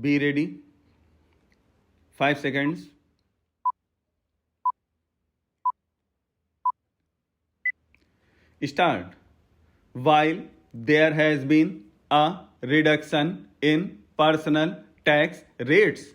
Be ready. 5 seconds. Start. While there has been a reduction in personal tax rates,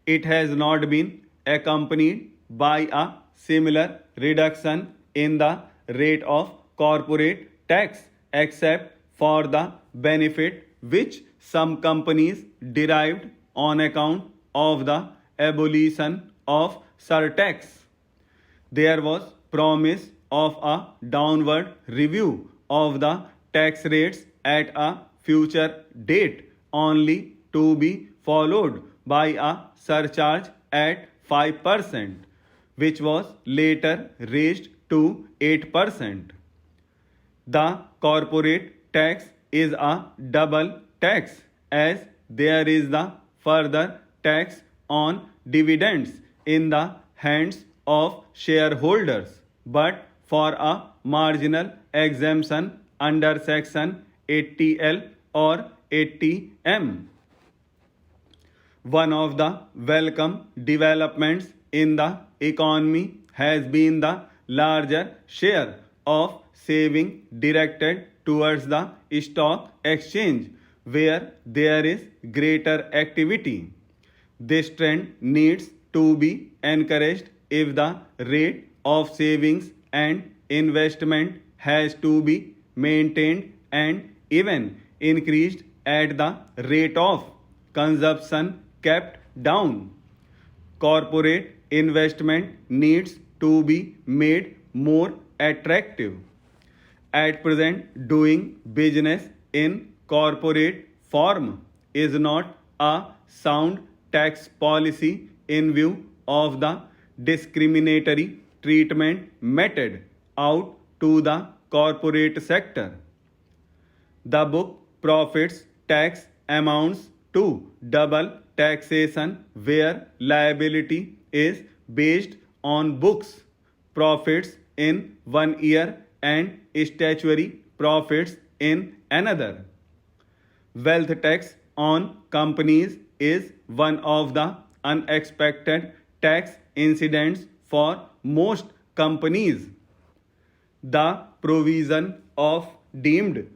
it has not been accompanied by a similar reduction in the rate of corporate tax, except for the benefit which some companies derived on account of the abolition of surtax. There was promise of a downward review of the tax rates at a future date, only to be followed by a surcharge at 5%, which was later raised to 8%. The corporate tax is a double tax, as there is the further tax on dividends in the hands of shareholders, but for a marginal exemption under Section 80L or 80M. One of the welcome developments in the economy has been the larger share of saving directed towards the stock exchange, where there is greater activity. This trend needs to be encouraged if the rate of savings and investment has to be maintained and even increased at the rate of consumption kept down. Corporate investment needs to be made more attractive. At present, doing business in corporate form is not a sound tax policy in view of the discriminatory treatment meted out to the corporate sector. The book Profits Tax amounts to double taxation, where liability is based on books profits in one year and statutory profits in another. Wealth tax on companies is one of the unexpected tax incidents for most companies. The provision of deemed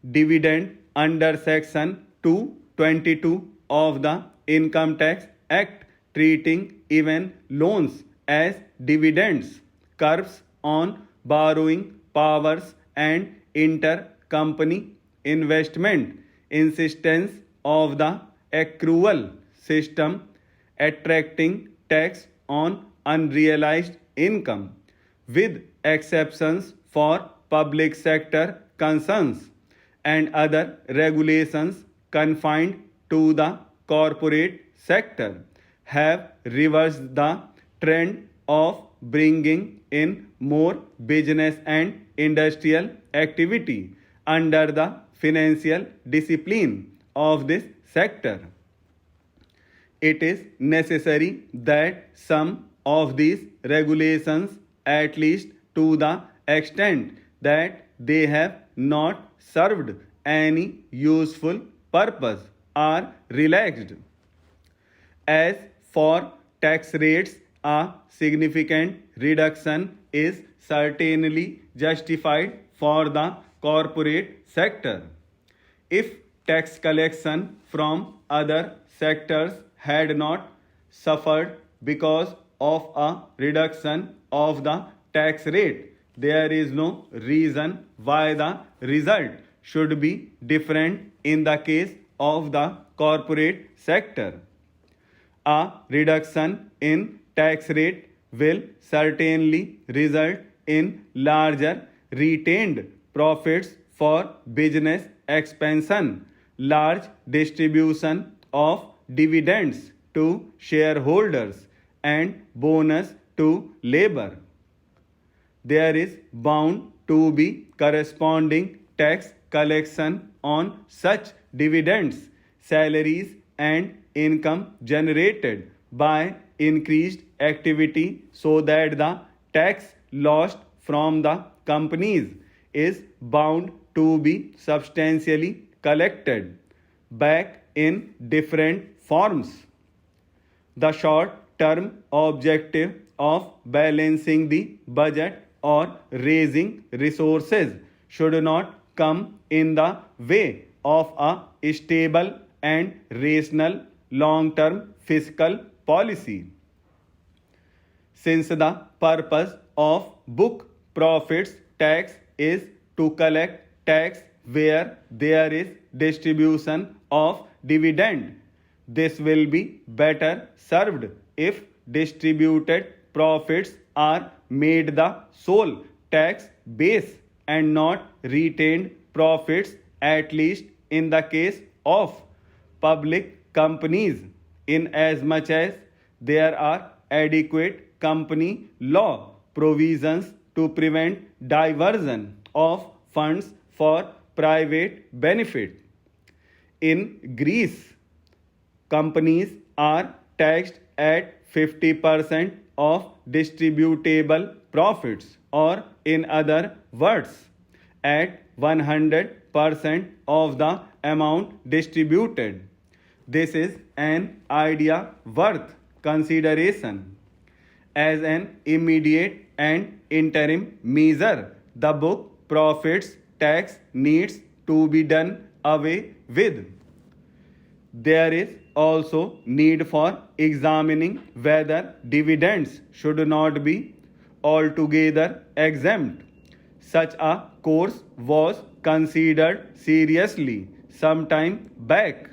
dividend under Section 222 of the Income Tax Act, treating even loans as dividends, curbs on borrowing powers and intercompany investment, insistence of the accrual system, attracting tax on unrealized income, with exceptions for public sector concerns, and other regulations confined to the corporate sector, have reversed the trend of bringing in more business and industrial activity under the financial discipline of this sector. It is necessary that some of these regulations, at least to the extent that they have not served any useful purpose, are relaxed. As for tax rates, a significant reduction is certainly justified for the corporate sector. If tax collection from other sectors had not suffered because of a reduction of the tax rate, there is no reason why the result should be different in the case of the corporate sector. A reduction in tax rate will certainly result in larger retained profits for business expansion, large distribution of dividends to shareholders, and bonus to labor. There is bound to be corresponding tax collection on such dividends, salaries, and income generated by increased activity, so that the tax lost from the companies is bound to be substantially collected. back in different forms. The short-term objective of balancing the budget or raising resources should not come in the way of a stable and rational long-term fiscal policy. Since the purpose of book profits tax is to collect tax where there is distribution of dividend, this will be better served if distributed profits are made the sole tax base and not retained profits, at least in the case of public companies, in as much as there are adequate company law provisions to prevent diversion of funds for private benefit. In Greece, companies are taxed at 50% of distributable profits, or in other words, at 100% of the amount distributed. This is an idea worth consideration. As an immediate and interim measure, the book profits tax needs to be done away with. There is also need for examining whether dividends should not be altogether exempt. Such a course was considered seriously some time back.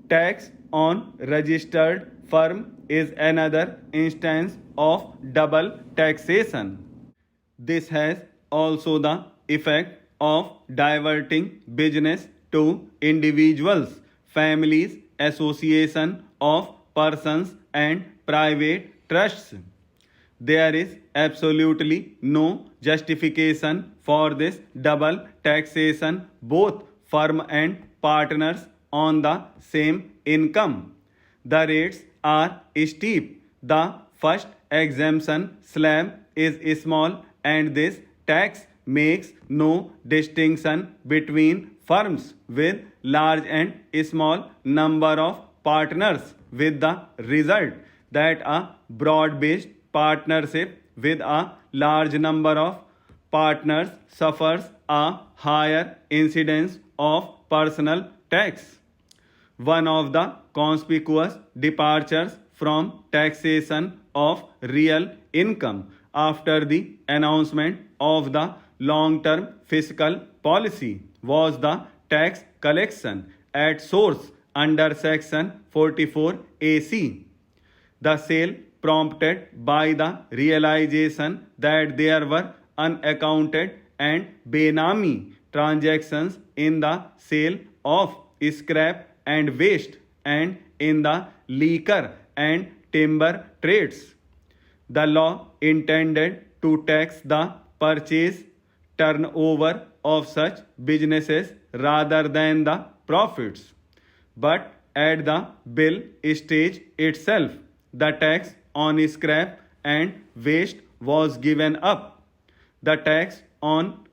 Tax on registered firm is another instance of double taxation. This has also the effect of diverting business to individuals, families, association of persons and private trusts. There is absolutely no justification for this double taxation, both firm and partners on the same income. The rates are steep. The first exemption slab is small, and this tax makes no distinction between firms with large and small number of partners, with the result that a broad-based partnership with a large number of partners suffers a higher incidence of personal tax. One of the conspicuous departures from taxation of real income after the announcement of the long-term fiscal policy was the tax collection at source under Section 44AC. The sale prompted by the realization that there were unaccounted and benami transactions in the sale of scrap and waste and in the liquor and timber trades. The law intended to tax the purchase turnover of such businesses rather than the profits. But at the bill stage itself, the tax on scrap and waste was given up. The tax on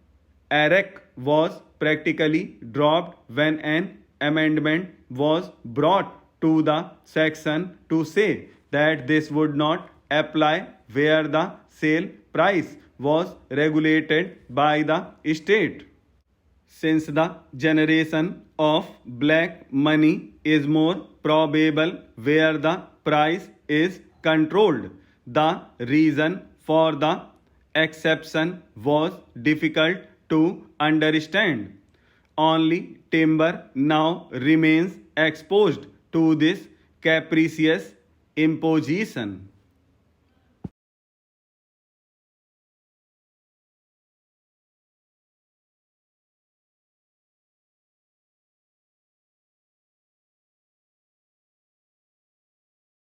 arrack was practically dropped when an amendment was brought to the section to say that this would not apply where the sale price was regulated by the state. Since the generation of black money is more probable where the price is controlled, the reason for the exception was difficult to understand. Only timber now remains exposed to this capricious imposition.